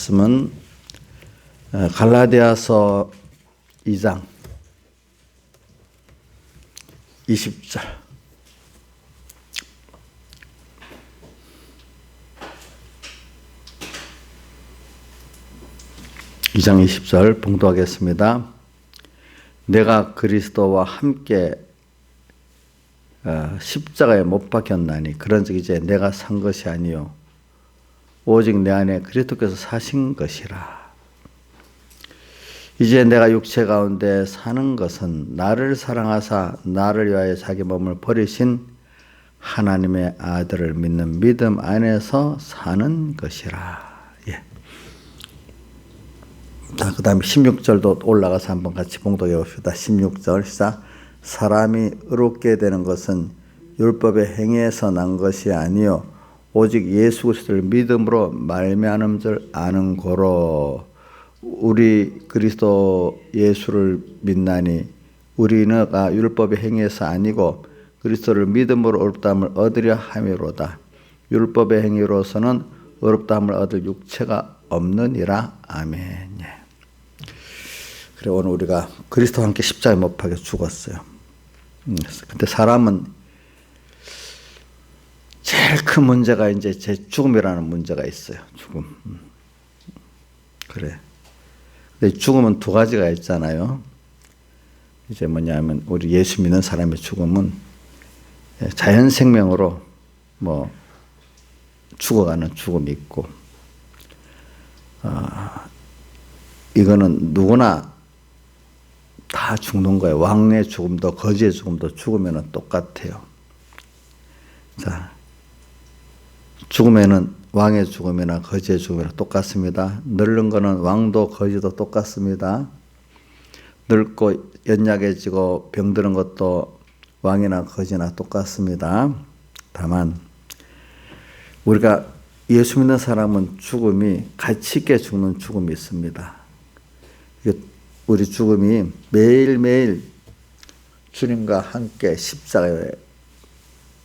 말씀은 갈라디아서 2장 20절. 2장 20절 봉독하겠습니다. 내가 그리스도와 함께 십자가에 못 박혔나니 그런즉 이제 내가 산 것이 아니요 오직 내 안에 그리스도께서 사신 것이라. 이제 내가 육체 가운데 사는 것은 나를 사랑하사 나를 위하여 자기 몸을 버리신 하나님의 아들을 믿는 믿음 안에서 사는 것이라. 예. 자, 그 다음에 16절도 올라가서 한번 같이 봉독해 봅시다. 16절 시작. 사람이 의롭게 되는 것은 율법의 행위에서 난 것이 아니요 오직 예수 그리스도를 믿음으로 말미암은 줄 아는 고로. 우리 그리스도 예수를 믿나니 우리는 율법의 행위에서 아니고 그리스도를 믿음으로 의롭다함을 얻으려 함이로다. 율법의 행위로서는 의롭다함을 얻을 육체가 없느니라. 아멘. 예. 그래, 오늘 우리가 그리스도와 함께 십자가에 못 박혀 죽었어요. 근데 사람은 제일 큰 문제가 이제 제 죽음이라는 문제가 있어요. 죽음. 그래. 근데 죽음은 두 가지가 있잖아요. 이제 뭐냐면 우리 예수 믿는 사람의 죽음은 자연 생명으로 뭐 죽어가는 죽음이 있고, 이거는 누구나 다 죽는 거예요. 왕의 죽음도 거지의 죽음도 죽으면 똑같아요. 자, 죽으면은 왕의 죽음이나 거지의 죽음이나 똑같습니다. 늙는 거는 왕도 거지도 똑같습니다. 늙고 연약해지고 병드는 것도 왕이나 거지나 똑같습니다. 다만 우리가 예수 믿는 사람은 죽음이 가치 있게 죽는 죽음이 있습니다. 우리 죽음이 매일매일 주님과 함께 십자가에,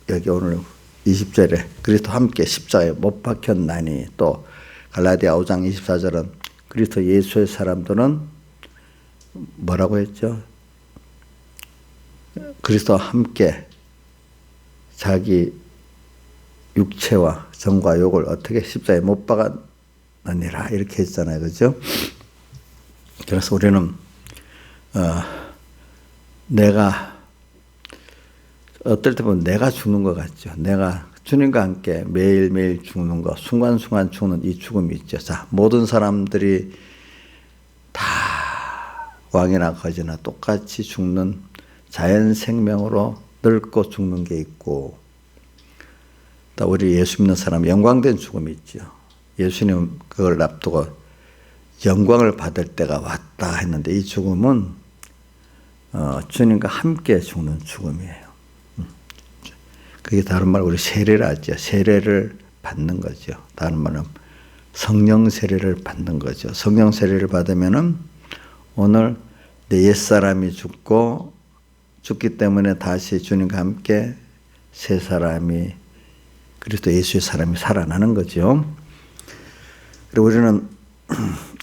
여기 오늘 20절에 그리스도 함께 십자가에 못 박혔나니, 또 갈라디아 5장 24절은 그리스도 예수의 사람들은 뭐라고 했죠? 그리스도와 함께 자기 육체와 정과 욕을 어떻게 십자가에 못 박았느니라 이렇게 했잖아요. 그죠? 그래서 우리는 내가 어떨 때 보면 내가 죽는 것 같죠. 내가 주님과 함께 매일매일 죽는 것, 순간순간 죽는 이 죽음이 있죠. 자, 모든 사람들이 다 왕이나 거지나 똑같이 죽는 자연 생명으로 늙고 죽는 게 있고, 또 우리 예수 믿는 사람 영광된 죽음이 있죠. 예수님 그걸 앞두고 영광을 받을 때가 왔다 했는데, 이 죽음은 주님과 함께 죽는 죽음이에요. 그게 다른 말로 우리 세례를 하죠. 세례를 받는 거죠. 다른 말은 성령 세례를 받는 거죠. 성령 세례를 받으면은 오늘 내 옛사람이 죽기 때문에 다시 주님과 함께 새 사람이, 그리스도 예수의 사람이 살아나는 거죠. 그리고 우리는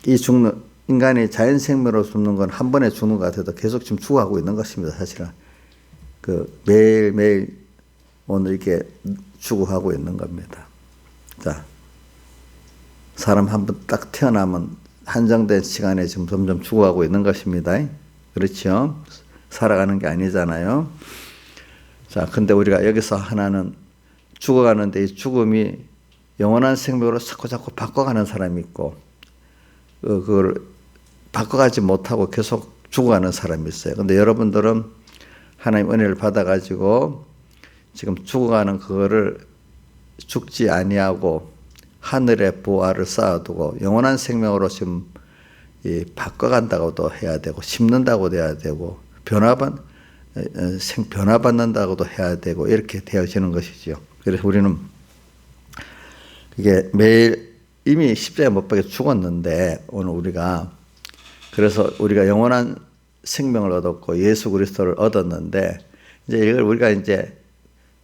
이 죽는 인간이 자연 생명으로 죽는 건 한 번에 죽는 것 같아도 계속 지금 죽어가고 있는 것입니다. 사실은 매일매일 오늘 이렇게 죽어가고 있는 겁니다. 자, 사람 한 번 딱 태어나면 한정된 시간에 지금 점점 죽어가고 있는 것입니다. 그렇죠? 살아가는 게 아니잖아요. 자, 근데 우리가 여기서 하나는 죽어가는데 이 죽음이 영원한 생명으로 자꾸 바꿔가는 사람이 있고, 그걸 바꿔가지 못하고 계속 죽어가는 사람이 있어요. 근데 여러분들은 하나님 은혜를 받아가지고 지금 죽어가는 그거를 죽지 아니하고 하늘의 보화를 쌓아두고 영원한 생명으로 지금 바꿔간다고도 해야 되고, 심는다고도 해야 되고, 변화받는다고도 해야 되고, 이렇게 되어지는 것이죠. 그래서 우리는 이게 매일 이미 십자가에 못 박혀 죽었는데, 오늘 그래서 우리가 영원한 생명을 얻었고 예수 그리스도를 얻었는데, 이제 이걸 우리가 이제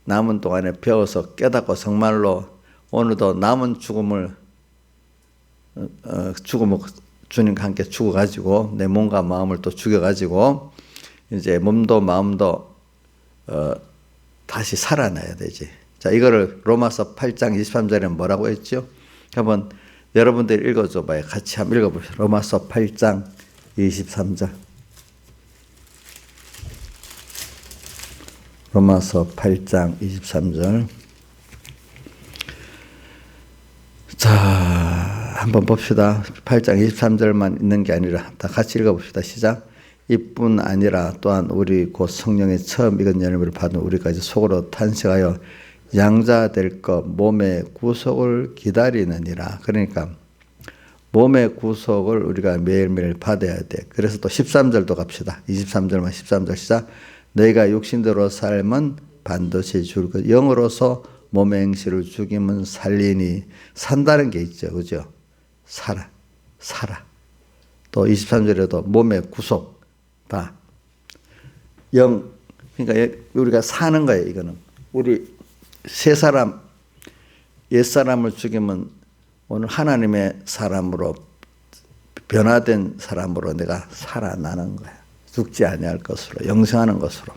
남은 동안에 배워서 깨닫고 정말로 오늘도 남은 죽음을 죽으면 주님과 함께 죽어가지고 내 몸과 마음을 또 죽여가지고 이제 몸도 마음도 다시 살아나야 되지. 자, 이거를 로마서 8장 23절에 뭐라고 했죠? 한번 여러분들이 읽어줘 봐요. 같이 한번 읽어보세요. 로마서 8장 23절. 로마서 8장 23절. 자, 한번 봅시다. 8장 23절만 있는 게 아니라 다 같이 읽어봅시다. 시작. 이뿐 아니라 또한 우리 곧 성령의 처음 익은 열매를 받은 우리까지 속으로 탄식하여 양자 될 것 몸의 구속을 기다리느니라. 그러니까 몸의 구속을 우리가 매일매일 받아야 돼. 그래서 또 13절도 갑시다. 23절만 13절 시작. 너희가 육신대로 살면 반드시 죽을 것. 영으로서 몸의 행실을 죽이면 살리니. 산다는 게 있죠. 그죠? 살아. 또 23절에도 몸의 구속. 봐. 그러니까 우리가 사는 거예요. 이거는. 우리 새 사람, 옛사람을 죽이면 오늘 하나님의 사람으로 변화된 사람으로 내가 살아나는 거야. 죽지 아니할 것으로, 영생하는 것으로.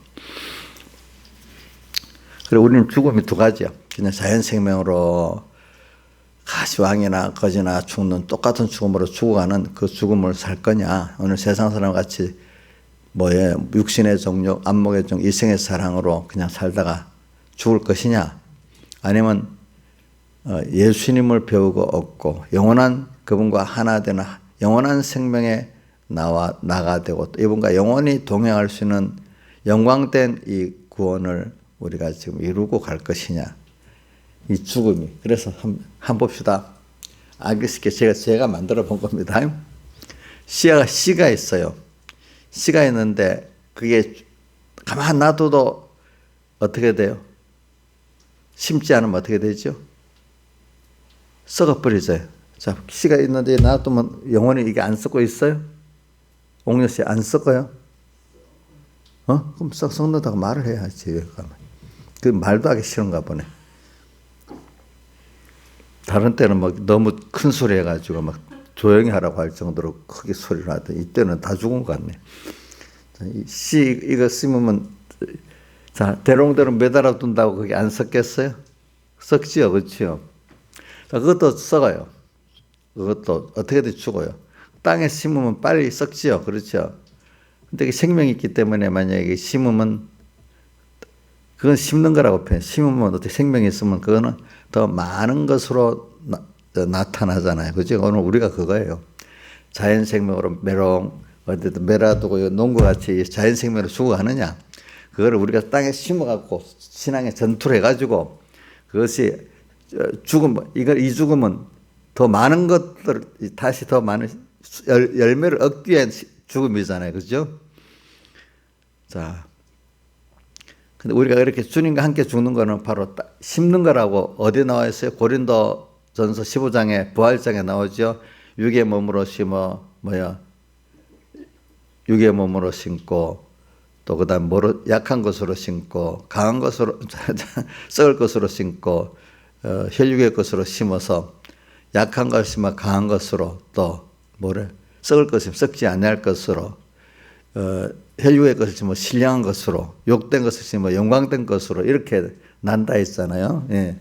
그리고 우리는 죽음이 두 가지야. 그냥 자연생명으로 가시왕이나 거지나 죽는 똑같은 죽음으로 죽어가는 그 죽음을 살 거냐. 오늘 세상 사람 같이 육신의 정욕, 안목의 정욕, 이생의 사랑으로 그냥 살다가 죽을 것이냐. 아니면 예수님을 배우고 얻고 영원한 그분과 하나 되는 영원한 생명에 나가 되고 또 이분과 영원히 동행할 수 있는 영광된 이 구원을 우리가 지금 이루고 갈 것이냐. 이 죽음이. 그래서 한번 봅시다. 알기 쉽게 제가 만들어 본 겁니다. 씨가 있어요. 씨가 있는데 그게 가만 놔둬도 어떻게 돼요? 심지 않으면 어떻게 되죠? 썩어버리죠. 자, 씨가 있는데 놔두면 영원히 이게 안 썩고 있어요? 옥녀씨 안 썩어요? 그럼 썩는다고 말을 해야지. 그 말도 하기 싫은가 보네. 다른 때는 막 너무 큰 소리 해가지고 막 조용히 하라고 할 정도로 크게 소리를 하더니 이때는 다 죽은 것 같네. 씨 이거 심으면 자 대롱대롱 매달아 둔다고 그게 안 썩겠어요? 썩지요, 그렇죠? 자, 그것도 썩어요. 그것도 어떻게든 죽어요. 땅에 심으면 빨리 썩지요, 그렇죠? 근데 생명이 있기 때문에 만약에 심으면 그건 심는 거라고 표현. 심으면 어떻게 생명이 있으면 그거는 더 많은 것으로 나타나잖아요. 그죠? 오늘 우리가 그거예요. 자연 생명으로 메롱 어디든 메라두고 농구같이 자연 생명으로 죽어가느냐. 그거를 우리가 땅에 심어갖고 신앙의 전투를 해가지고 그것이 이 죽음은 더 많은 것들 다시 더 많은 열매를 얻기 위한 죽음이잖아요. 그죠? 자. 근데 우리가 이렇게 주님과 함께 죽는 거는 바로 심는 거라고 어디 나와 있어요? 고린도전서 15장에 부활장에 나오죠. 육의 몸으로 심어 육의 몸으로 심고 또 그다음 약한 것으로 심고 강한 것으로 썩을 것으로 심고 혈육의 것으로 심어서 약한 것을 심어 강한 것으로 또 썩을 것을 썩지 아니할 것으로 혈육의 것을 심어 신령한 것으로 욕된 것을 심어 영광된 것으로 이렇게 난다 했잖아요. 예,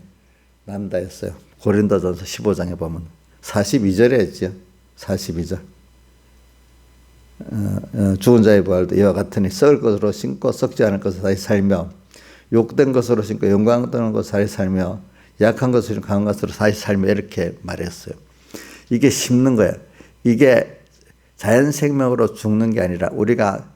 난다 했어요. 고린도전서 15장에 보면 42절에 했죠. 42절. 죽은 자의 부활도 이와 같으니 썩을 것으로 심고 썩지 않을 것으로 다시 살며 욕된 것으로 심고 영광되는 것으로 다시 살며 약한 것으로 강한 것으로 다시 살며 이렇게 말했어요. 이게 심는 거예요. 이게 자연 생명으로 죽는 게 아니라 우리가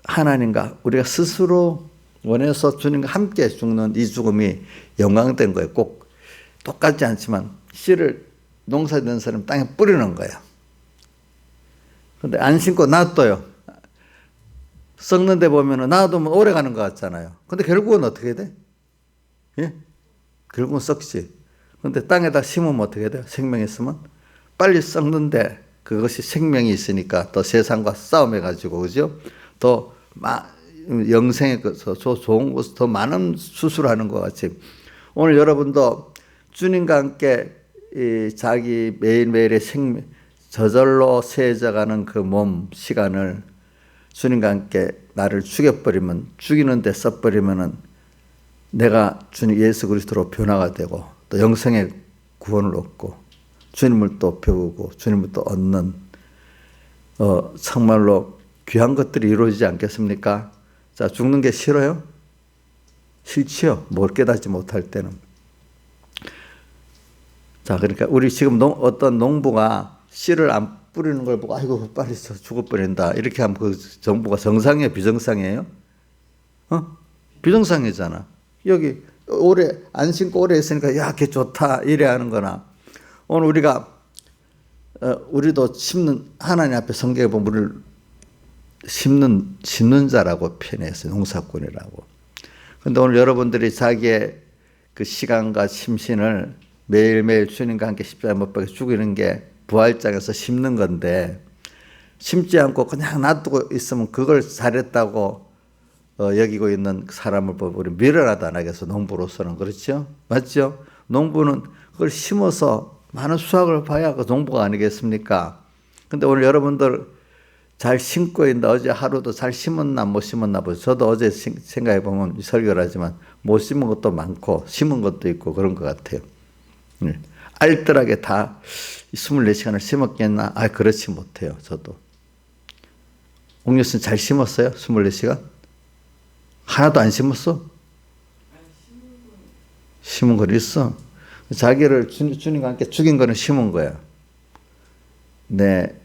하나님과 우리가 스스로 원해서 주님과 함께 죽는 이 죽음이 영광된 거예요. 꼭 똑같지 않지만 씨를 농사짓는 사람 땅에 뿌리는 거예요. 근데 안 심고 놔둬요. 썩는 데 보면은 놔두면 오래 가는 것 같잖아요. 근데 결국은 어떻게 돼? 예? 결국은 썩지. 근데 땅에다 심으면 어떻게 돼요? 생명이 있으면 빨리 썩는데 그것이 생명이 있으니까 더 세상과 싸움해가지고, 그죠? 더 영생의 것서 좋은 곳, 더 많은 수술하는 것 같이 오늘 여러분도 주님과 함께 이 자기 매일매일의 저절로 세져가는 그 몸 시간을 주님과 함께 나를 죽여버리면, 죽이는 데 써버리면은 내가 주님 예수 그리스도로 변화가 되고 또 영생의 구원을 얻고 주님을 또 배우고 주님을 또 얻는 정말로 귀한 것들이 이루어지지 않겠습니까? 자, 죽는 게 싫어요? 싫지요. 뭘 깨닫지 못할 때는. 자, 그러니까 우리 지금 어떤 농부가 씨를 안 뿌리는 걸 보고 아이고 빨리 죽어버린다 이렇게 하면 그 정부가 정상이에요, 비정상이에요? 비정상이잖아. 여기 오래 안 심고 오래 했으니까 야, 걔 좋다 이래 하는 거나, 오늘 우리도 심는, 하나님 앞에 성경에 보면 우리를 심는 자라고 표현했어요. 농사꾼이라고. 근데 오늘 여러분들이 자기의 그 시간과 심신을 매일매일 주님과 함께 십자가에 못 박혀 죽이는 게 부활장에서 심는 건데, 심지 않고 그냥 놔두고 있으면 그걸 잘했다고 여기고 있는 사람을 보고 우리 미련하다 안 하겠어. 농부로서는. 그렇죠? 맞죠? 농부는 그걸 심어서 많은 수확을 봐야 그 농부가 아니겠습니까? 근데 오늘 여러분들 잘 심고 있는데 어제 하루도 잘 심었나 못 심었나 보죠. 저도 어제 생각해 보면 설교를 하지만 못 심은 것도 많고 심은 것도 있고 그런 것 같아요. 알뜰하게 다 24시간을 심었겠나? 그렇지 못해요. 저도. 옥뉴스는 잘 심었어요? 24시간? 하나도 안 심었어? 심은 건 있어. 자기를 주님과 함께 죽인 거는 심은 거야. 네.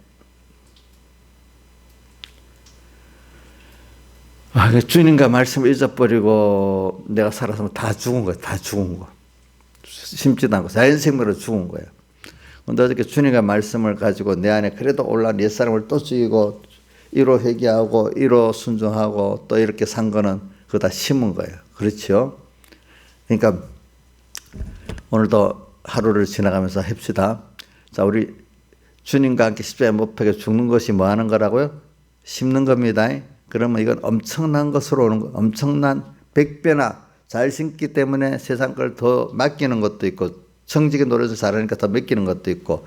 주님과 말씀을 잊어버리고 내가 살았으면 다 죽은 거야. 다 죽은 거. 심지도 않고 자연생명으로 죽은 거야. 근데 어저께 주님과 말씀을 가지고 내 안에 그래도 올라온 옛사람을 또 죽이고 1호 회개하고 1호 순종하고 또 이렇게 산 거는 그거 다 심은 거예요. 그렇죠? 그러니까 오늘도 하루를 지나가면서 합시다. 자, 우리 주님과 함께 십자가에 못 박혀 죽는 것이 뭐 하는 거라고요? 심는 겁니다. 그러면 이건 엄청난 것으로 오는 거, 엄청난 100배나 잘 심기 때문에 세상 걸 더 맡기는 것도 있고, 청지기 노릇을 잘하니까 더 맡기는 것도 있고,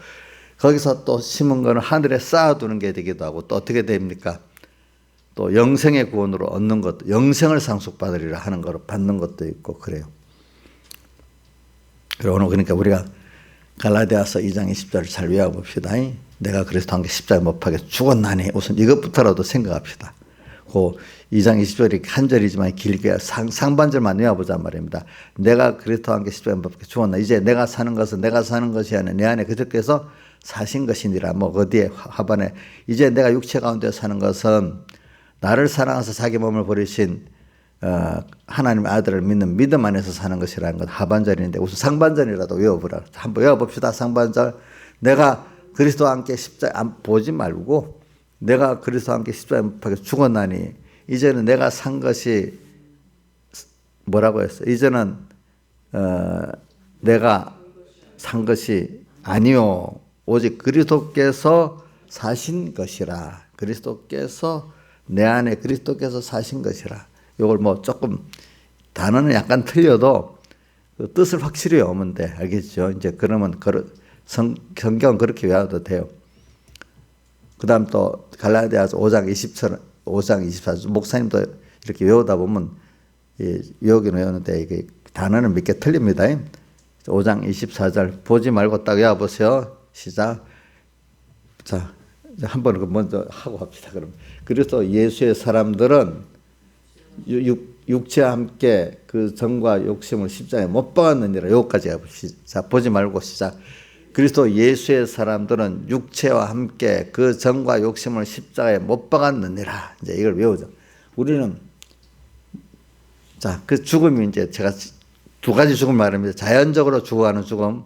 거기서 또 심은 거는 하늘에 쌓아두는 게 되기도 하고, 또 어떻게 됩니까? 또 영생의 구원으로 얻는 것도, 영생을 상속받으리라 하는 거로 받는 것도 있고 그래요. 그리고 오늘 그러니까 우리가 갈라디아서 2장 20절을 잘 외워봅시다. 내가 그리스도와 함께 십자가에 못 박혀 죽었나니, 우선 이것부터라도 생각합시다. 그 2장 20절이 한 절이지만 길게 상반절만 외워보자 말입니다. 내가 그리스도와 함께 십자가에 못 박혀 죽었나, 이제 내가 사는 것은 내가 사는 것이 아니라 내 안에 그리스도께서 사신 것이니라. 뭐 어디에 하반에 이제 내가 육체 가운데 사는 것은 나를 사랑해서 자기 몸을 버리신 하나님의 아들을 믿는 믿음 안에서 사는 것이라는 건 하반절인데, 우선 상반절이라도 외워보라. 한번 외워봅시다. 상반절. 내가 그리스도와 함께 십자가 보지 말고 내가 그리스도와 함께 십자가에 못 박혀 죽었나니 이제는 내가 산 것이 뭐라고 했어요? 이제는 내가 산 것이 아니요 오직 그리스도께서 사신 것이라. 그리스도께서 내 안에 그리스도께서 사신 것이라. 이걸 뭐 조금 단어는 약간 틀려도 그 뜻을 확실히 외우면 돼. 알겠죠? 이제 그러면 성경은 그렇게 외워도 돼요. 그 다음 또 갈라디아서 5장 24절 목사님도 이렇게 외우다 보면 외우긴 외우는데 이게 단어는 몇 개 틀립니다. 5장 24절 보지 말고 딱 외워보세요. 시작. 자, 한번 먼저 하고 합시다. 그럼 그래서 예수의 사람들은 육체와 함께 그 정과 욕심을 십자가에 못 박았느니라. 여기까지 해봅시다. 자, 보지 말고 시작. 그리스도 예수의 사람들은 육체와 함께 그 정과 욕심을 십자가에 못 박았느니라. 이제 이걸 외우죠. 우리는 자, 그 죽음이 이제 제가 두 가지 죽음 말합니다. 자연적으로 죽어가는 죽음,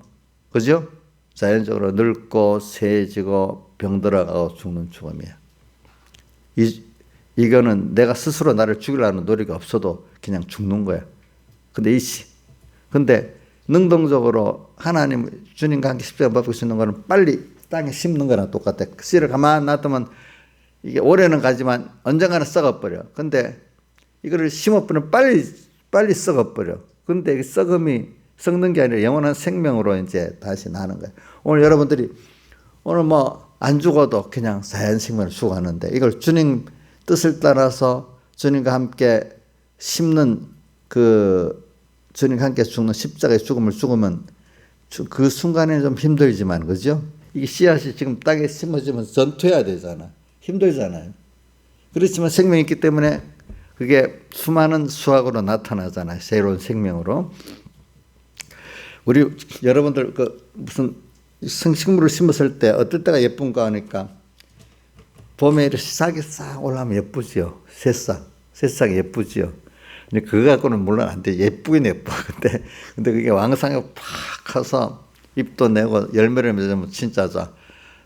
그죠? 자연적으로 늙고 세지고 병들어가고 죽는 죽음이에요. 이거는 내가 스스로 나를 죽이려는 노력이 없어도 그냥 죽는 거야. 근데 능동적으로 하나님 주님과 함께 십자가에 못 박힐 수 있는 거는 빨리 땅에 심는 거랑 똑같아. 씨를 가만 놔두면 이게 오래는 가지만 언젠가는 썩어버려. 근데 이거를 심어버리면 빨리 썩어버려. 근데 이 썩음이 썩는 게 아니라 영원한 생명으로 이제 다시 나는 거예요. 오늘 여러분들이 오늘 뭐 안 죽어도 그냥 자연 생명을 죽어가는데 이걸 주님 뜻을 따라서 주님과 함께 심는 주님과 함께 죽는 십자가의 죽음을 죽으면 그 순간에는 좀 힘들지만, 그죠? 이게 씨앗이 지금 땅에 심어지면 전투해야 되잖아. 힘들잖아요. 그렇지만 생명이 있기 때문에 그게 수많은 수확으로 나타나잖아요. 새로운 생명으로. 우리 여러분들 무슨 생식물을 심었을 때 어떨 때가 예쁜가 하니까 봄에 이렇게 싹이 싹 올라오면 예쁘죠. 새싹이 예쁘죠. 근데 그거 갖고는 물론 안 돼. 예쁘긴 예뻐. 근데 그게 왕성하게 팍 커서 잎도 내고 열매를 맺으면 진짜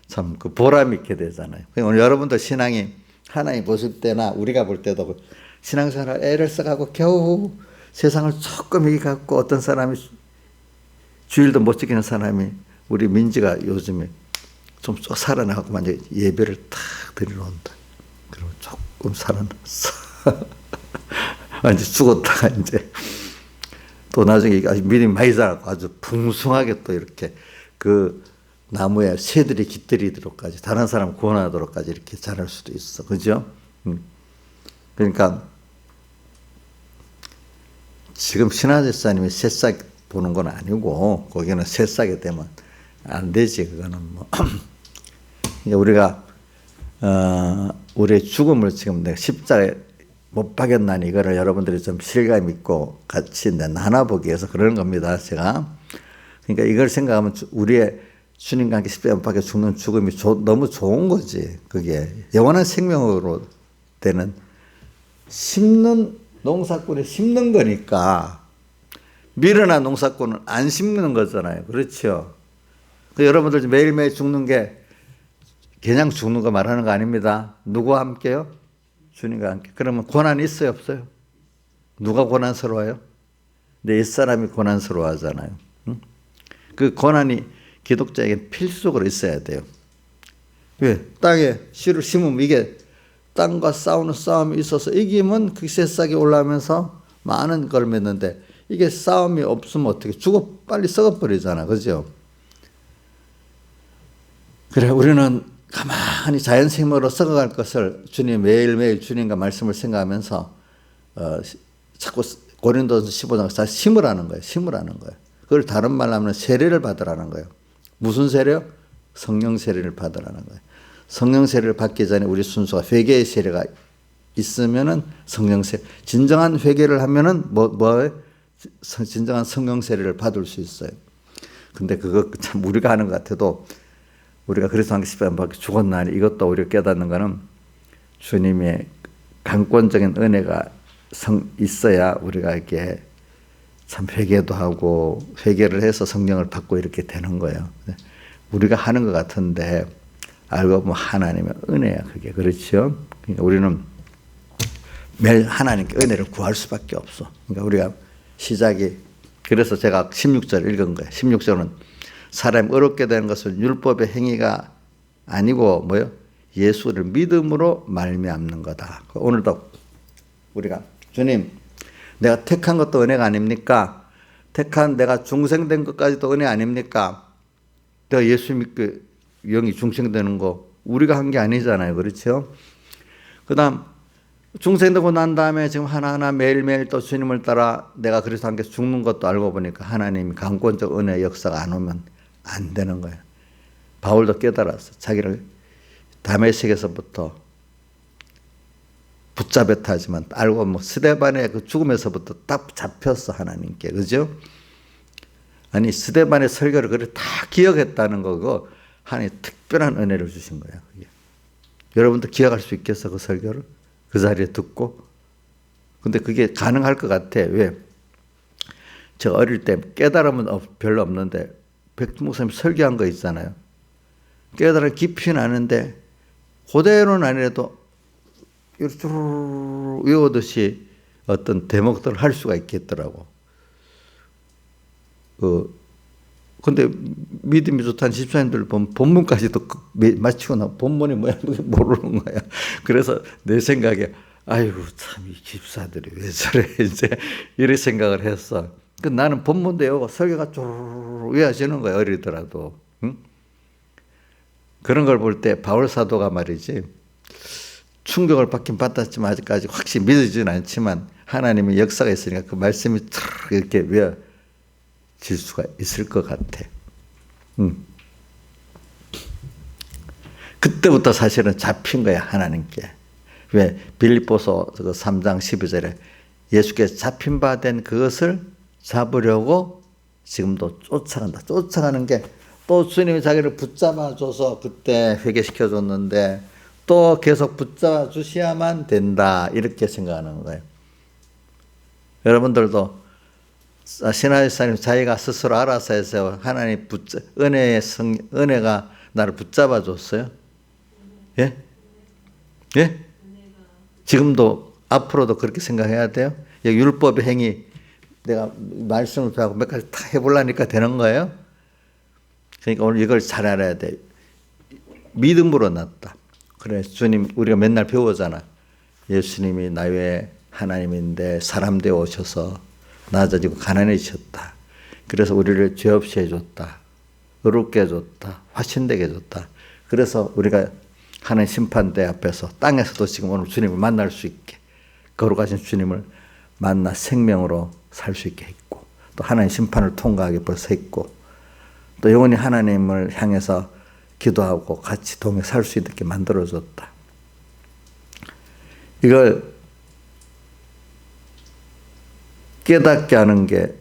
참 그 보람 있게 되잖아요. 오늘 여러분들 신앙이 하나님 보실 때나 우리가 볼 때도 신앙생활 애를 써가고 겨우 세상을 조금 이겨갖고 어떤 사람이 주일도 못 지키는 사람이 우리 민지가 요즘에 좀 살아나고 완전 예배를 탁 드리러 온다. 그리고 조금 살아났어. 완전 죽었다가 이제 또 나중에 아주 믿음이 많이 자라고 아주 풍성하게 또 이렇게 그 나무에 새들이 깃들이도록까지 다른 사람 구원하도록까지 이렇게 자랄 수도 있어. 그죠? 그러니까 지금 신하제사님이 새싹 보는 건 아니고 거기는 새싹이 되면 안 되지. 그거는 뭐 우리가 우리의 죽음을 지금 내가 십자가에 못 박였나니 이거를 여러분들이 좀 실감 있고 같이 나눠보기 위해서 그러는 겁니다. 제가 그러니까 이걸 생각하면 우리의 주님과 함께 십자가에 못 박혀 죽는 죽음이 너무 좋은 거지. 그게 영원한 생명으로 되는 심는 농사꾼이 심는 거니까 미련한 농사꾼은 안 심는 거잖아요. 그렇죠? 여러분들 매일매일 죽는 게 그냥 죽는 거 말하는 거 아닙니다. 누구와 함께요? 주님과 함께. 그러면 고난이 있어요, 없어요? 누가 고난스러워요? 내 옛사람이 고난스러워하잖아요. 응? 그 고난이 기독자에게 필수적으로 있어야 돼요. 왜? 땅에 씨를 심으면 이게 땅과 싸우는 싸움이 있어서 이기면 그 새싹이 올라오면서 많은 걸 맺는데 이게 싸움이 없으면 어떻게 빨리 썩어버리잖아. 그죠? 그래, 우리는 가만히 자연생명으로 썩어갈 것을 주님 매일매일 주님과 말씀을 생각하면서 자꾸 고린도서 15장 다 심으라는 거예요. 심으라는 거예요. 그걸 다른 말로 하면 세례를 받으라는 거예요. 무슨 세례요? 성령 세례를 받으라는 거예요. 성령 세례를 받기 전에 우리 순서가 회개의 세례가 있으면은 성령 세례. 진정한 회개를 하면은 진정한 성령 세례를 받을 수 있어요. 근데 그거 참 우리가 하는 것 같아도 우리가 그래서 한 십자가에 못 박혀 죽었나니 이것도 우리가 깨닫는 거는 주님의 강권적인 은혜가 있어야 우리가 이렇게 참 회개도 하고 회개를 해서 성령을 받고 이렇게 되는 거예요. 우리가 하는 것 같은데 알고 보면 하나님의 은혜야 그게. 그렇죠? 그러니까 우리는 매일 하나님께 은혜를 구할 수밖에 없어. 그러니까 우리가 시작이 그래서 제가 16절 읽은 거예요. 16절은 사람이 어렵게 되는 것은 율법의 행위가 아니고 뭐요? 예수를 믿음으로 말미암는 거다. 오늘도 우리가 주님 내가 택한 것도 은혜가 아닙니까? 택한 내가 중생된 것까지도 은혜 아닙니까? 내가 예수 믿고 영이 중생되는 거 우리가 한 게 아니잖아요. 그렇죠? 그 다음 중생되고 난 다음에 지금 하나하나 매일매일 또 주님을 따라 내가 그래서 함께 죽는 것도 알고 보니까 하나님이 강권적 은혜의 역사가 안 오면 안 되는 거예요. 바울도 깨달았어. 자기를 다메섹에서부터 붙잡혔다 하지만 알고 뭐 스데반의 그 죽음에서부터 딱 잡혔어 하나님께. 그죠? 아니 스데반의 설교를 그래 다 기억했다는 거고 하나님 특별한 은혜를 주신 거야. 그게. 여러분도 기억할 수 있겠어 그 설교를? 그 자리에 듣고? 근데 그게 가능할 것 같아. 왜? 제가 어릴 때 깨달음은 별로 없는데 백두 목사님 설교한 거 있잖아요. 깨달음 깊이는 아는데 그대로는 아니라도 이렇게 외우듯이 어떤 대목들을 할 수가 있겠더라고. 근데 믿음이 좋다는 집사님들 보면 본문까지도 마치고 나 본문이 뭐야 모르는 거야. 그래서 내 생각에 아이고 참 이 집사들이 왜 저래 이제 이런 생각을 했어. 나는 본문도 외우고 설교가 쭉 외워지는 거예요. 어리더라도. 응? 그런 걸 볼 때 바울 사도가 말이지 충격을 받긴 받았지만 아직까지 확실히 믿어지진 않지만 하나님의 역사가 있으니까 그 말씀이 탁 이렇게 외워질 수가 있을 것 같아. 그때부터 사실은 잡힌 거야, 하나님께. 왜? 빌립보서 3장 12절에 예수께서 잡힌 바 된 그것을 잡으려고 지금도 쫓아간다. 쫓아가는 게 또 주님이 자기를 붙잡아줘서 그때 회개시켜줬는데 또 계속 붙잡아 주셔야만 된다. 이렇게 생각하는 거예요. 여러분들도 신하유사님 자기가 스스로 알아서 해서 하나님 은혜가 나를 붙잡아 줬어요? 예? 예? 지금도 앞으로도 그렇게 생각해야 돼요? 율법의 행위 내가 말씀을 배우고 몇 가지 다 해보려니까 되는 거예요? 그러니까 오늘 이걸 잘 알아야 돼. 믿음으로 났다. 그래 주님 우리가 맨날 배우잖아. 예수님이 나의 하나님인데 사람 되어 오셔서 낮아지고 가난해지셨다. 그래서 우리를 죄 없이 해줬다. 의롭게 해줬다. 화신되게 해줬다. 그래서 우리가 하는 심판대 앞에서 땅에서도 지금 오늘 주님을 만날 수 있게 거룩하신 주님을 만나 생명으로 살 수 있게 했고 또 하나님 심판을 통과하게 벌써 했고 또 영원히 하나님을 향해서 기도하고 같이 동행 살 수 있게 만들어줬다. 이걸 깨닫게 하는 게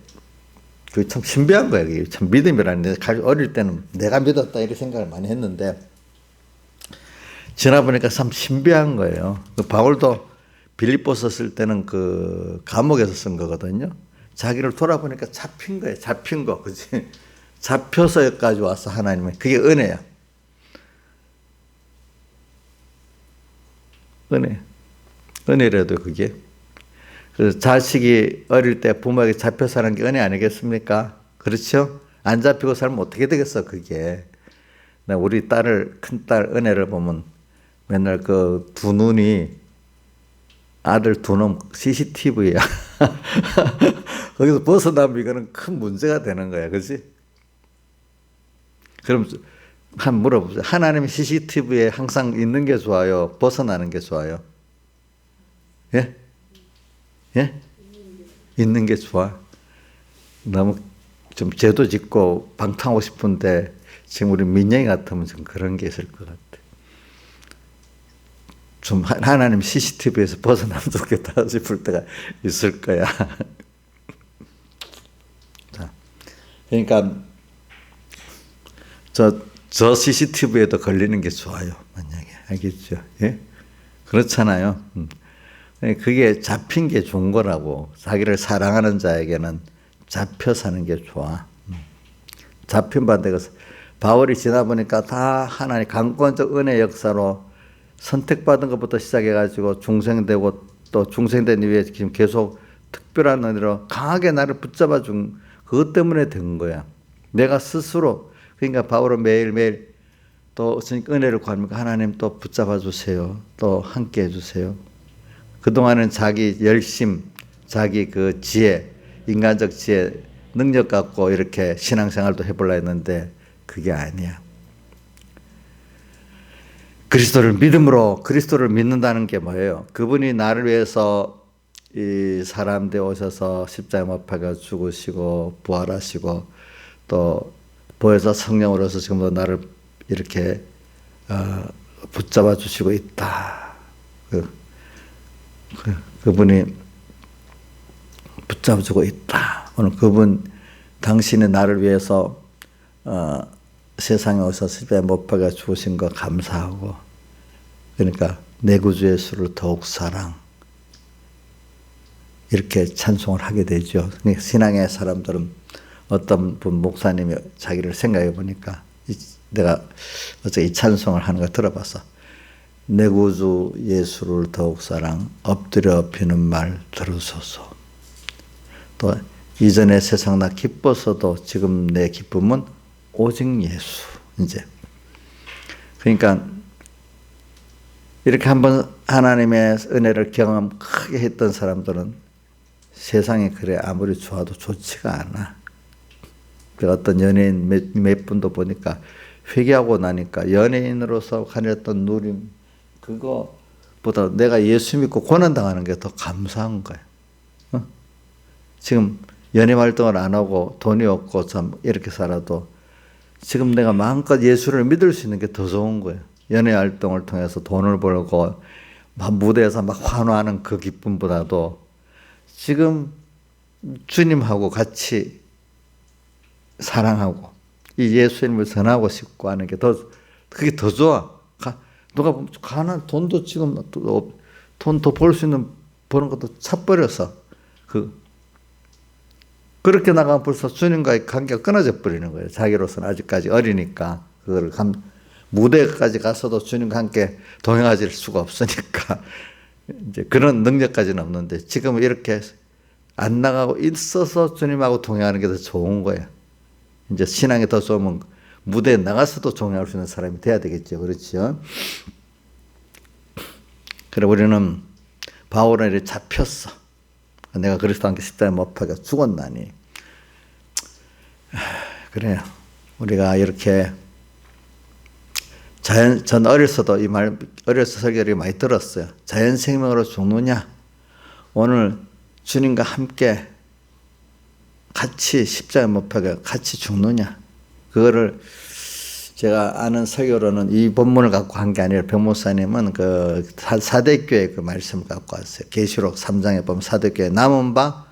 그게 참 신비한 거예요. 그게 참 믿음이라는 게 어릴 때는 내가 믿었다 이렇게 생각을 많이 했는데 지나보니까 참 신비한 거예요. 바울도 빌립보서 쓸 때는 그 감옥에서 쓴 거거든요. 자기를 돌아보니까 잡힌 거예요. 잡힌 거. 그치? 잡혀서 여기까지 와서 하나님은 그게 은혜야. 은혜라도 그게. 그래서 자식이 어릴 때 부모에게 잡혀 사는 게 은혜 아니겠습니까? 그렇죠? 안 잡히고 살면 어떻게 되겠어, 그게. 우리 큰 딸 은혜를 보면 맨날 그 두 눈이 아들 두 놈 CCTV야. 거기서 벗어나면 이거는 큰 문제가 되는 거야. 그렇지? 그럼 한 물어보세요. 하나님 CCTV에 항상 있는 게 좋아요? 벗어나는 게 좋아요? 예? 예? 있는 게 좋아. 너무 좀 죄도 짓고 방탕하고 싶은데 지금 우리 민영이 같으면 좀 그런 게 있을 것 같아. 좀 하나님 CCTV에서 벗어나면 좋겠다 싶을 때가 있을 거야. 자, 그러니까 저 CCTV에도 걸리는 게 좋아요. 만약에 알겠죠? 예? 그렇잖아요. 그게 잡힌 게 좋은 거라고. 자기를 사랑하는 자에게는 잡혀 사는 게 좋아. 잡힌 반대가 바울이 지나보니까 다 하나님 강권적 은혜 역사로 선택받은 것부터 시작해가지고 중생되고 또 중생된 이후에 지금 계속 특별한 은혜로 강하게 나를 붙잡아 준 그것 때문에 된 거야. 내가 스스로. 그러니까 바울은 매일매일 또 은혜를 구합니까? 하나님 또 붙잡아 주세요. 또 함께 해주세요. 그동안은 자기 열심, 자기 그 지혜, 인간적 지혜, 능력 갖고 이렇게 신앙생활도 해보려 했는데 그게 아니야. 그리스도를 믿는다는 게 뭐예요? 그분이 나를 위해서 이 사람 되어 오셔서 십자가에 못 박아 죽으시고 부활하시고 또 보혜사 성령으로서 지금도 나를 이렇게 붙잡아 주시고 있다. 그분이 붙잡아 주고 있다. 오늘 그분 당신이 나를 위해서 세상에 오셔서 십자가에 못 박아 죽으신 거 감사하고 그러니까 내 구주 예수를 더욱 사랑 이렇게 찬송을 하게 되죠. 신앙의 사람들은 어떤 분 목사님이 자기를 생각해 보니까 내가 어제 이 찬송을 하는 거 들어봤어. 내 구주 예수를 더욱 사랑 엎드려 비는 말 들으소서. 또 이전에 세상 나 기뻤어도 지금 내 기쁨은 오직 예수. 이제 그러니까 이렇게 한번 하나님의 은혜를 경험 크게 했던 사람들은 세상에 그래 아무리 좋아도 좋지가 않아. 어떤 연예인 몇 분도 보니까 회개하고 나니까 연예인으로서 가졌던 누림 그거보다 내가 예수 믿고 고난당하는 게 더 감사한 거야. 지금 연예 활동을 안 하고 돈이 없고 참 이렇게 살아도 지금 내가 마음껏 예수를 믿을 수 있는 게 더 좋은 거예요. 연예 활동을 통해서 돈을 벌고 막 무대에서 막 환호하는 그 기쁨보다도 지금 주님하고 같이 사랑하고 이 예수님을 전하고 싶고 하는 게 그게 더 좋아. 누가 보면 돈도 지금 돈 더 벌 수 있는 버는 것도 차버려서 그렇게 나가면 벌써 주님과의 관계가 끊어져 버리는 거예요. 자기로서는 아직까지 어리니까 그걸 무대까지 가서도 주님과 함께 동행하실 수가 없으니까 이제 그런 능력까지는 없는데 지금 이렇게 안 나가고 있어서 주님하고 동행하는 게 더 좋은 거예요. 이제 신앙이 더 좋으면 무대에 나가서도 동행할 수 있는 사람이 돼야 되겠죠. 그렇죠? 그래 우리는 바울은 이렇게 잡혔어. 내가 그리스도와 함께 십자가에 못 박혀 죽었나니. 그래요. 우리가 이렇게 전 어렸어도 이 말, 어려서 설교를 많이 들었어요. 자연 생명으로 죽느냐? 오늘 주님과 함께 같이 십자가에 못 박혀 같이 죽느냐? 그거를 제가 아는 설교로는 이 본문을 갖고 한 게 아니라 변모사님은 그 사대교회 그 말씀을 갖고 왔어요. 계시록 3장에 보면 사대교회 남은 바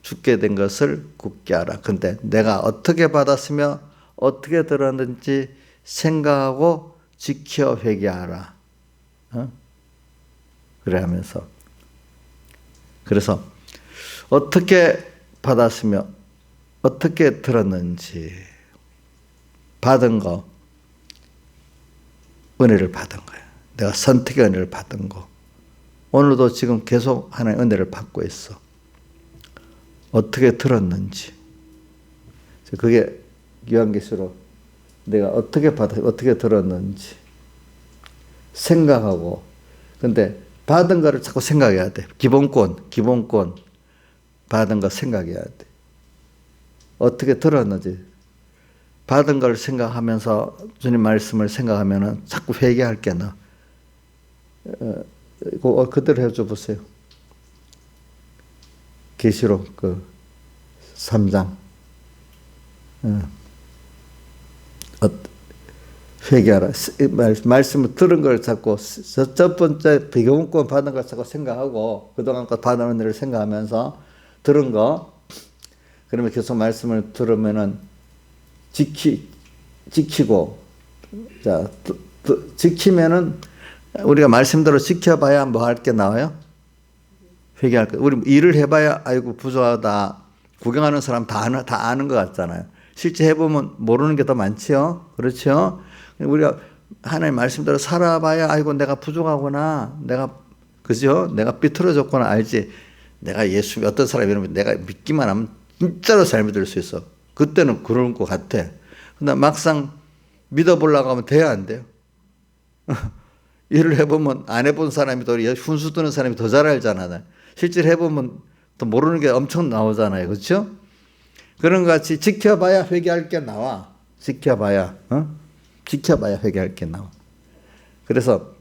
죽게 된 것을 굳게 하라. 근데 내가 어떻게 받았으며 어떻게 들었는지 생각하고 지켜 회개하라. 그래 하면서 그래서 어떻게 받았으며 어떻게 들었는지 받은 거 은혜를 받은 거예요. 내가 선택의 은혜를 받은 거. 오늘도 지금 계속 하나의 은혜를 받고 있어. 어떻게 들었는지. 그게 요한계시록 내가 어떻게 어떻게 들었는지 생각하고. 근데 받은 거를 자꾸 생각해야 돼. 기본권 받은 거 생각해야 돼. 어떻게 들었는지. 받은 걸 생각하면서 주님 말씀을 생각하면은 자꾸 회개할 게 나. 그대로 해줘 보세요. 계시록 그 3장. 회개하라. 말씀을 들은 걸 자꾸 첫 번째 비교문권 받은 걸 자꾸 생각하고 그동안 것 받은 은혜를 생각하면서 들은 거. 그러면 계속 말씀을 들으면은 지키고, 자, 지키면은 우리가 말씀대로 지켜봐야 뭐 할 게 나와요? 회개할 거. 우리 일을 해봐야 아이고 부족하다. 구경하는 사람 다 아는 것 같잖아요. 실제 해보면 모르는 게 더 많지요. 그렇죠? 우리가 하나님 말씀대로 살아봐야 아이고 내가 부족하구나. 그죠? 내가 삐뚤어졌구나 알지. 내가 예수 어떤 사람이라면 내가 믿기만 하면 진짜로 잘 믿을 수 있어. 그때는 그럴 것 같아. 근데 막상 믿어보려고 하면 돼야 안 돼요? 일을 해보면 안 해본 사람이 더 훈수 뜨는 사람이 더 잘 알잖아요. 실제로 해보면 또 모르는 게 엄청 나오잖아요. 그렇죠? 그런 것 같이 지켜봐야 회개할 게 나와. 지켜봐야 회개할 게 나와. 그래서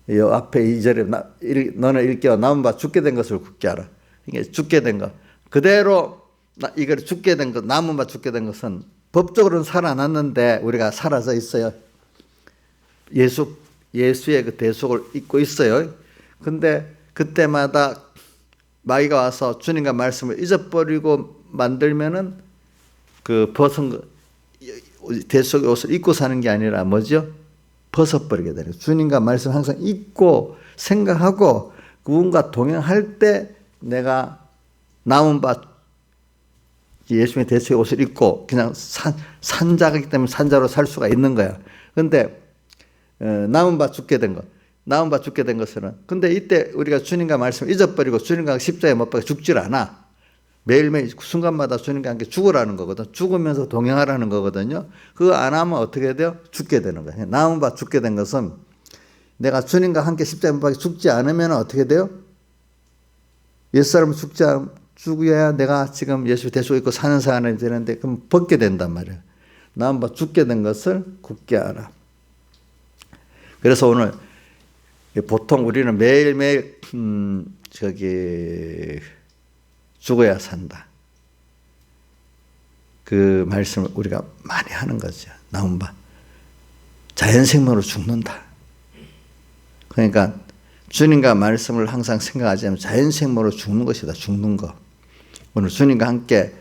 이 앞에 2절에 너는 일깨워 남은 바 죽게 된 것을 굳게 하라. 이게 죽게 된 거. 그대로 이걸 죽게 된 것, 남은 바 죽게 된 것은 법적으로는 살아났는데 우리가 사라져 있어요. 예수의 그 대속을 잊고 있어요. 근데 그때마다 마귀가 와서 주님과 말씀을 잊어버리고 만들면은 그 벗은 대속의 옷을 입고 사는 게 아니라 뭐죠? 벗어버리게 되는 거예요. 주님과 말씀 항상 잊고 생각하고 그분과 동행할 때 내가 남은 바 예수님의 대속의 옷을 입고 그냥 산자이기 때문에 산자로 살 수가 있는 거야. 그런데 남은 바 죽게 된 것. 남은 바 죽게 된 것은 근데 이때 우리가 주님과 말씀을 잊어버리고 주님과 십자가에 못 박혀 죽질 않아. 매일매일 순간마다 주님과 함께 죽으라는 거거든. 죽으면서 동행하라는 거거든요. 그거 안 하면 어떻게 돼요? 죽게 되는 거예요. 남은 바 죽게 된 것은 내가 주님과 함께 십자가에 못 박혀 죽지 않으면 어떻게 돼요? 옛사람은 죽어야 내가 지금 예수 대속 있고 사는 사람이 되는데 그럼 벗게 된단 말이에요. 나무바 죽게 된 것을 굳게 하라. 그래서 오늘 보통 우리는 매일매일 죽어야 산다. 그 말씀을 우리가 많이 하는 거죠. 나무바 자연생명으로 죽는다. 그러니까 주님과 말씀을 항상 생각하자면 자연생명으로 죽는 것이다. 죽는 거. 오늘 주님과 함께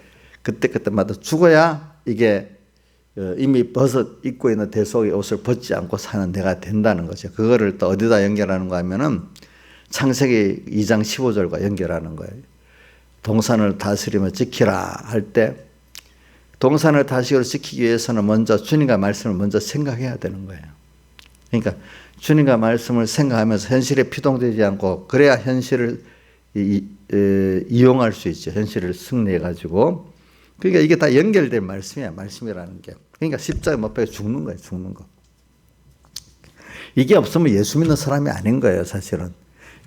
그때마다 죽어야 이게 이미 입고 있는 대속의 옷을 벗지 않고 사는 내가 된다는 거죠. 그거를 또 어디다 연결하는가 하면은 창세기 2장 15절과 연결하는 거예요. 동산을 다스리며 지키라 할 때 동산을 다스리고 지키기 위해서는 먼저 주님과 말씀을 먼저 생각해야 되는 거예요. 그러니까 주님과 말씀을 생각하면서 현실에 피동되지 않고 그래야 현실을 이용할 수 있죠. 현실을 승리해가지고. 그러니까 이게 다 연결된 말씀이야. 말씀이라는 게. 그러니까 십자가에 못 박혀 죽는 거예요. 죽는 거. 이게 없으면 예수 믿는 사람이 아닌 거예요. 사실은.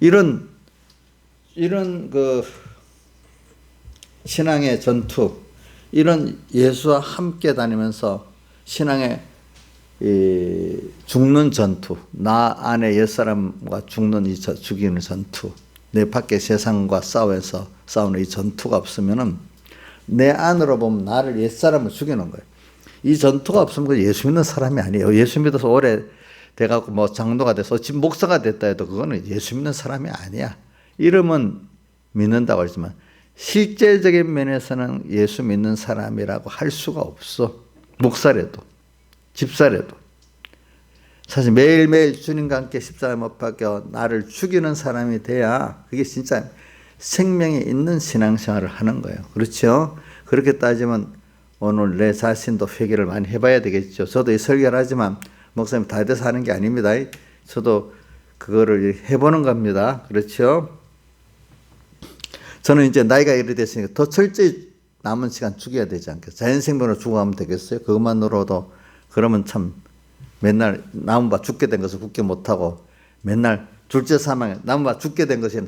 이런 그 신앙의 전투, 이런 예수와 함께 다니면서 신앙의 죽는 전투, 나 안에 옛사람과 죽이는 전투, 내 밖에 세상과 싸우는 이 전투가 없으면은 내 안으로 보면 나를 옛사람을 죽이는 거예요. 이 전투가 없으면 예수 믿는 사람이 아니에요. 예수 믿어서 오래 돼갖고 뭐 장로가 돼서 지금 목사가 됐다 해도 그거는 예수 믿는 사람이 아니야. 이름은 믿는다고 하지만 실제적인 면에서는 예수 믿는 사람이라고 할 수가 없어. 목사래도 집사래도. 사실 매일매일 주님과 함께 십자가에 못 박혀 나를 죽이는 사람이 돼야 그게 진짜 생명이 있는 신앙생활을 하는 거예요. 그렇죠? 그렇게 따지면 오늘 내 자신도 회개를 많이 해봐야 되겠죠. 저도 이 설교를 하지만 목사님 다 돼서 하는 게 아닙니다. 저도 그거를 해보는 겁니다. 그렇죠? 저는 이제 나이가 이래 됐으니까 더 철저히 남은 시간 죽여야 되지 않겠어요? 자연생명으로 죽어가면 되겠어요? 그것만으로도 그러면 참 맨날 나무바 죽게 된 것을 굳게 못하고 맨날 둘째 사망에 나무바 죽게 된 것이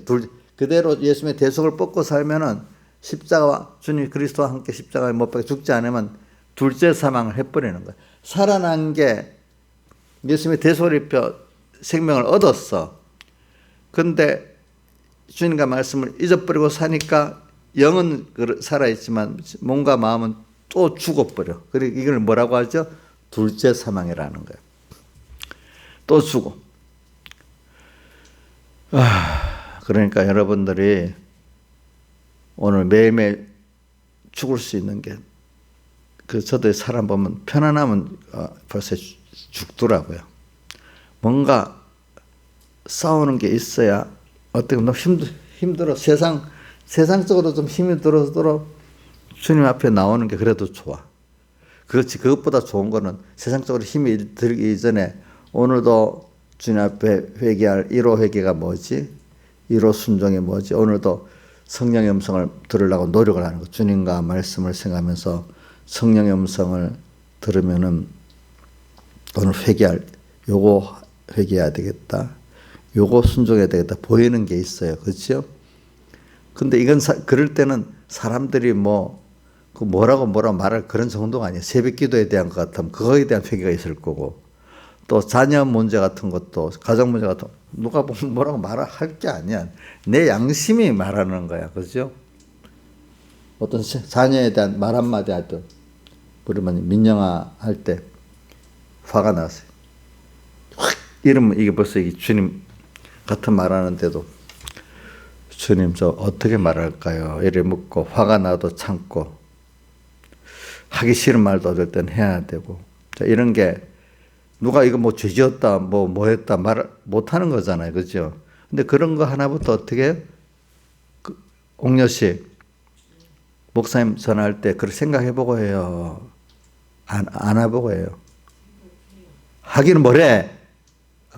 그대로 예수님의 대속을 벗고 살면은 십자가와 주님 그리스도와 함께 십자가에 못 박혀 죽지 않으면 둘째 사망을 해버리는 거예요. 살아난 게 예수님의 대속을 입혀 생명을 얻었어. 근데 주님과 말씀을 잊어버리고 사니까 영은 살아있지만 몸과 마음은 또 죽어버려. 그리고 이걸 뭐라고 하죠? 둘째 사망이라는 거예요. 또 죽어. 그러니까 여러분들이 오늘 매일매일 죽을 수 있는 게 저도 사람 보면 편안하면 벌써 죽더라고요. 뭔가 싸우는 게 있어야 어떻게 너무 힘들어. 세상적으로 좀 힘이 들어도 주님 앞에 나오는 게 그래도 좋아. 그렇지. 그것보다 좋은 거는 세상적으로 힘이 들기 이전에 오늘도 주님 앞에 회개할 1호 회개가 뭐지? 1호 순종이 뭐지? 오늘도 성령의 음성을 들으려고 노력을 하는 거. 주님과 말씀을 생각하면서 성령의 음성을 들으면은 오늘 요거 회개해야 되겠다. 요거 순종해야 되겠다. 보이는 게 있어요. 그렇죠? 근데 이건 그럴 때는 사람들이 뭐라고 말할 그런 정도가 아니에요. 새벽 기도에 대한 것 같으면 그거에 대한 회개가 있을 거고 또 자녀 문제 같은 것도 가정 문제 같은 거 누가 보면 뭐라고 말할 게 아니야. 내 양심이 말하는 거야. 그렇죠? 어떤 자녀에 대한 말 한마디 하든 그러면 민영아 할 때 화가 났어요. 이러면 이게 벌써 이게 주님 같은 말하는데도 주님 저 어떻게 말할까요? 이래 묻고 화가 나도 참고 하기 싫은 말도 어떨 땐 해야 되고 자, 이런 게 누가 이거 죄 지었다 뭐 했다 말 못하는 거잖아요. 그죠? 근데 그런 거 하나부터 어떻게 옥녀 씨 목사님 전화할 때 그렇게 생각해보고 해요. 안 해보고 해요. 하기는 뭐래?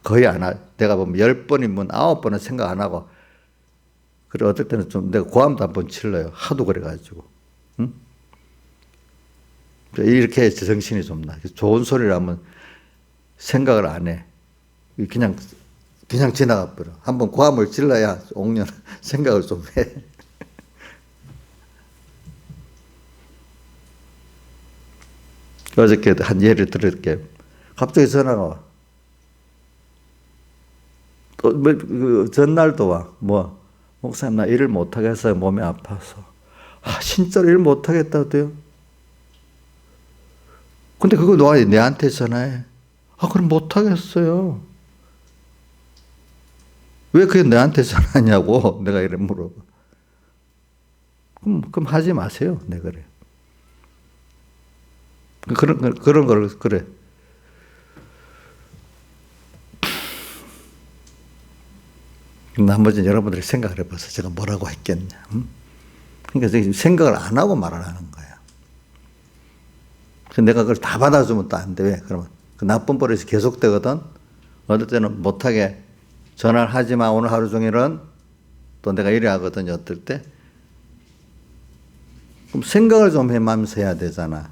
거의 안 하. 내가 보면 10번이면 9번은 생각 안 하고 그래 어떨 때는 좀 내가 고함도 한번 칠러요. 하도 그래가지고. 응? 이렇게 해서 정신이 좀 나. 좋은 소리를 하면 생각을 안 해. 그냥 그냥 지나가 버려. 한번 고함을 질러야 옥년 생각을 좀 해. 어저께 한 예를 들을게요. 갑자기 전화가 와. 또, 그 전날도 와. 목사님, 나 일을 못하겠어요. 몸이 아파서. 진짜로 일 못하겠다고요? 근데 그거 누가 내한테 전화해? 그럼 못하겠어요. 왜 그게 내한테 전화하냐고 내가 이래 물어봐. 그럼 하지 마세요. 내 그래. 그런 걸, 그래. 한번 여러분들이 생각을 해봐서 제가 뭐라고 했겠냐. 그러니까 생각을 안 하고 말을 하는 거야. 내가 그걸 다 받아주면 또 안 돼. 왜? 그러면 그 나쁜 버릇이 계속되거든. 어떨 때는 못하게 전화를 하지 마. 오늘 하루 종일은 또 내가 이래 하거든요. 어떨 때. 그럼 생각을 좀 해마면서 해야 되잖아.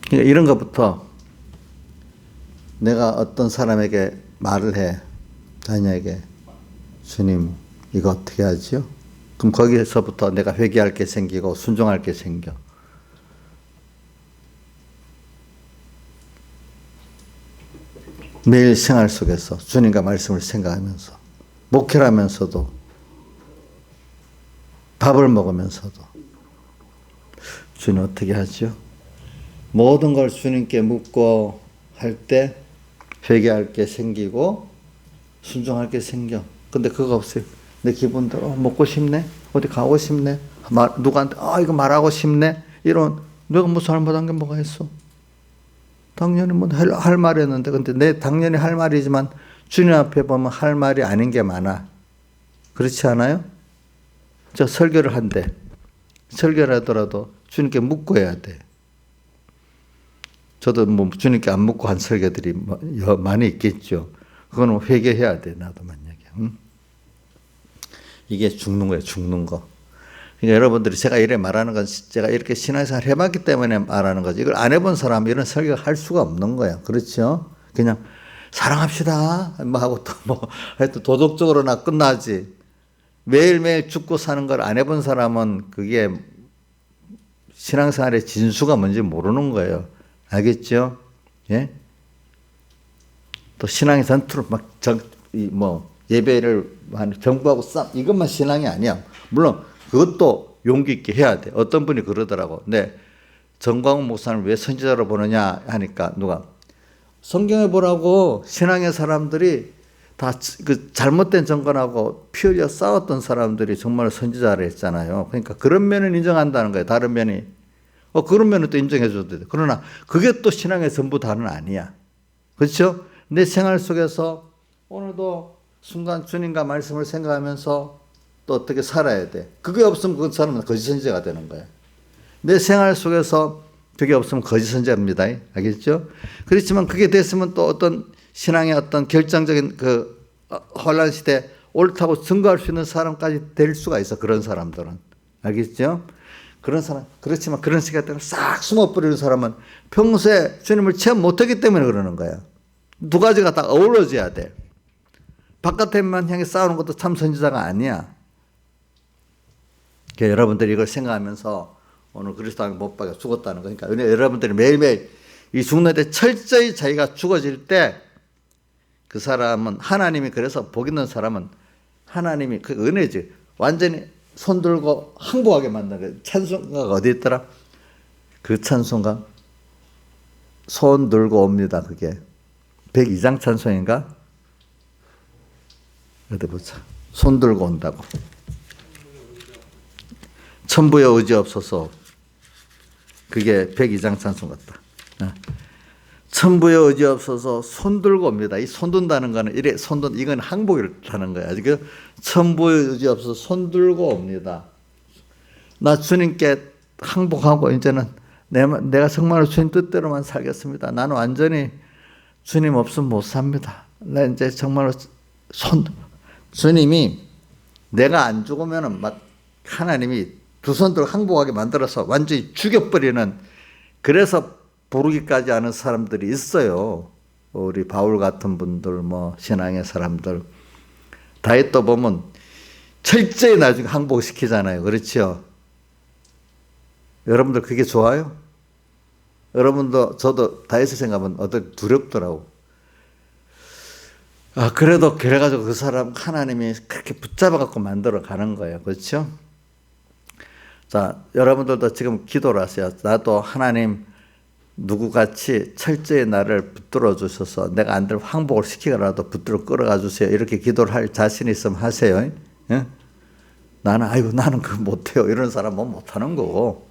그러니까 이런 것부터 내가 어떤 사람에게 말을 해. 자녀에게. 주님, 이거 어떻게 하지요? 그럼 거기에서부터 내가 회개할 게 생기고 순종할 게 생겨. 매일 생활 속에서 주님과 말씀을 생각하면서 목회를 하면서도 밥을 먹으면서도 주님 어떻게 하죠? 모든 걸 주님께 묻고 할 때 회개할 게 생기고 순종할 게 생겨. 근데 그거 없어요. 내 기분대로 먹고 싶네? 어디 가고 싶네? 누구한테 이거 말하고 싶네? 이런 내가 뭐 잘못한 게 뭐가 있어? 당연히 뭐 할 말이었는데 근데 내 당연히 할 말이지만 주님 앞에 보면 할 말이 아닌 게 많아. 그렇지 않아요? 저 설교를 한대. 설교를 하더라도 주님께 묻고 해야 돼. 저도 뭐 주님께 안 묻고 한 설교들이 많이 있겠죠. 그거는 회개해야 돼. 나도 만약에. 이게 죽는 거예요. 죽는 거. 그러니까 여러분들이 제가 이래 말하는 건 제가 이렇게 신앙생활 해봤기 때문에 말하는 거지. 이걸 안 해본 사람은 이런 설교를 할 수가 없는 거예요. 그렇죠? 그냥 사랑합시다 하고 또 하여튼 도덕적으로나 끝나지. 매일매일 죽고 사는 걸 안 해본 사람은 그게 신앙생활의 진수가 뭔지 모르는 거예요. 알겠죠? 예? 또 신앙의 전투를 예배를 정부하고 이것만 신앙이 아니야. 물론 그것도 용기 있게 해야 돼. 어떤 분이 그러더라고. 근데 정광훈 목사를 왜 선지자로 보느냐 하니까 누가 성경에 보라고 신앙의 사람들이 다 그 잘못된 정권하고 피 흘려 싸웠던 사람들이 정말 선지자를 했잖아요. 그러니까 그런 면은 인정한다는 거예요. 다른 면이. 그런 면은 또 인정해 줘도 돼. 그러나 그게 또 신앙의 전부 다는 아니야. 그렇죠? 내 생활 속에서 오늘도 순간 주님과 말씀을 생각하면서 또 어떻게 살아야 돼. 그게 없으면 그 사람은 거짓 선지자가 되는 거야. 내 생활 속에서 그게 없으면 거짓 선지자입니다. 알겠죠? 그렇지만 그게 됐으면 또 어떤 신앙의 어떤 결정적인 그 혼란 시대에 옳다고 증거할 수 있는 사람까지 될 수가 있어. 그런 사람들은. 알겠죠? 그런 사람, 그렇지만 그런 시간 때문에 싹 숨어버리는 사람은 평소에 주님을 체험 못하기 때문에 그러는 거야. 두 가지가 다 어우러져야 돼. 바깥에만 향해 싸우는 것도 참 선지자가 아니야. 그러니까 여러분들이 이걸 생각하면서 오늘 그리스도가 못 박혀 죽었다는 거니까 여러분들이 매일매일 이 죽는데 철저히 자기가 죽어질 때 그 사람은 하나님이 그래서 복 있는 사람은 하나님이 그 은혜지 완전히 손 들고 항복하게 만드는 찬송가가 어디 있더라? 그 찬송가 손 들고 옵니다. 그게 102장 찬송인가? 어디 보자. 손 들고 온다고. 천부의 의지 없어서 그게 102장 찬송 같다. 천부의 의지 없어서 손 들고 옵니다. 이 손 든다는 거는 이래 이건 항복을 하는 거야. 지금 천부의 의지 없어서 손 들고 옵니다. 나 주님께 항복하고 이제는 내가 정말 주님 뜻대로만 살겠습니다. 나는 완전히 주님 없으면 못 삽니다. 나 이제 정말로 주님이 내가 안 죽으면은 막 하나님이 두 손 들고 항복하게 만들어서 완전히 죽여버리는 그래서 부르기까지 하는 사람들이 있어요. 우리 바울 같은 분들, 뭐 신앙의 사람들. 다윗도 보면 철저히 나중에 항복시키잖아요. 그렇죠? 여러분들 그게 좋아요? 여러분도 저도 다윗을 생각하면 어떻게 두렵더라고. 그래도 그래가지고 그 사람 하나님이 그렇게 붙잡아갖고 만들어 가는 거예요. 그렇죠? 자, 여러분들도 지금 기도를 하세요. 나도 하나님 누구같이 철저히 나를 붙들어 주셔서 내가 안 되면 항복을 시키더라도 붙들어 끌어가 주세요. 이렇게 기도를 할 자신 있으면 하세요. 예? 나는 그거 못해요. 이런 사람은 못하는 거고.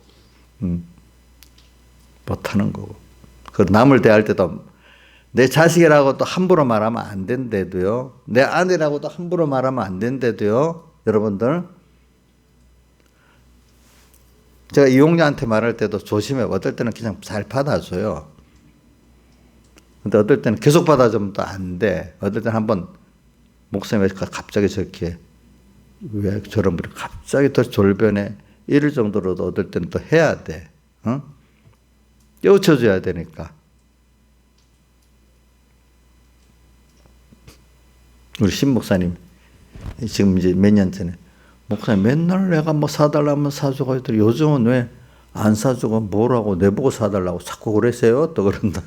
못하는 거고. 그 남을 대할 때도 내 자식이라고도 함부로 말하면 안 된대도요. 내 아내라고도 함부로 말하면 안 된대도요. 여러분들. 제가 이용녀한테 말할 때도 조심해. 어떨 때는 그냥 잘 받아줘요. 근데 어떨 때는 계속 받아주면 또 안 돼. 어떨 때는 한번 목사님이 갑자기 저렇게 왜 저런 분이 갑자기 더 졸변해 이럴 정도로도 어떨 때는 또 해야 돼. 깨우쳐줘야 되니까. 우리 신 목사님 지금 이제 몇 년 전에 목사님 맨날 내가 뭐 사달라면 사주고 했더니 요즘은 왜 안 사주고 뭐라고 내보고 사달라고 자꾸 그러세요? 또 그런다.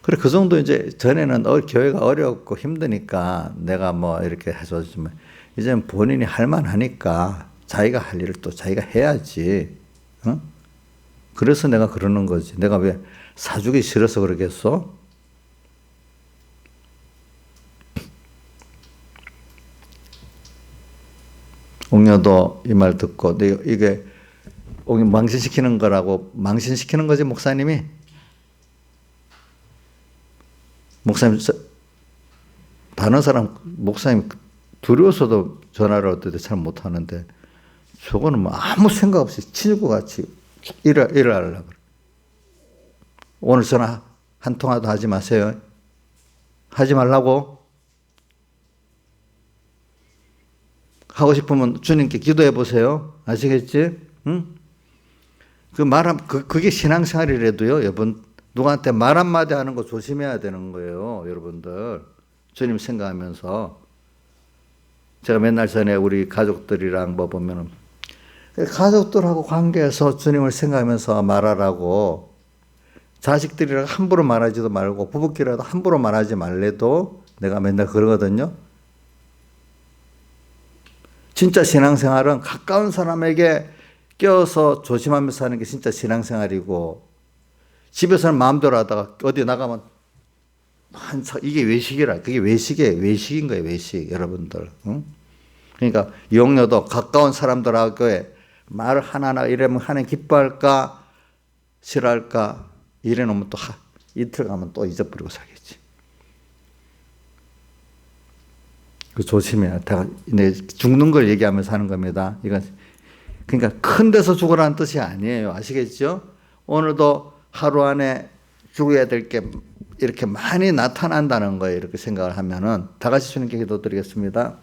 그래 그 정도 이제 전에는 교회가 어렵고 힘드니까 내가 뭐 이렇게 해줬지만 이제는 본인이 할 만하니까 자기가 할 일을 또 자기가 해야지. 그래서 내가 그러는 거지. 내가 왜 사주기 싫어서 그러겠어? 옥녀도 이 말 듣고 이게 망신시키는 거라고 망신시키는 거지 목사님이. 목사님 다른 사람 목사님 두려워서도 전화를 어떨 때 잘 못하는데 저거는 뭐 아무 생각 없이 친구 같이 일을 하려고 그래. 오늘 전화 한 통화도 하지 마세요. 하지 말라고. 하고 싶으면 주님께 기도해 보세요. 아시겠지? 응? 그게 신앙생활이라도요, 여러분. 누구한테 말 한마디 하는 거 조심해야 되는 거예요, 여러분들. 주님 생각하면서. 제가 맨날 전에 우리 가족들이랑 뭐 보면은, 가족들하고 관계에서 주님을 생각하면서 말하라고, 자식들이랑 함부로 말하지도 말고, 부부끼리라도 함부로 말하지 말래도 내가 맨날 그러거든요. 진짜 신앙생활은 가까운 사람에게 껴서 조심하면서 하는 게 진짜 신앙생활이고, 집에서는 마음대로 하다가 어디 나가면 이게 외식이라. 그게 외식인 거예요. 외식. 여러분들. 응? 그러니까 이용녀도 가까운 사람들하고의 말을 하나하나 이러면 하나님 기뻐할까 싫어할까 이래놓으면 또 이틀 가면 또 잊어버리고 살겠지. 그 조심해야 돼. 죽는 걸 얘기하면서 하는 겁니다. 이건 그러니까 큰 데서 죽으라는 뜻이 아니에요. 아시겠죠? 오늘도 하루 안에 죽어야 될 게 이렇게 많이 나타난다는 거예요. 이렇게 생각을 하면은 다 같이 주님께 기도드리겠습니다.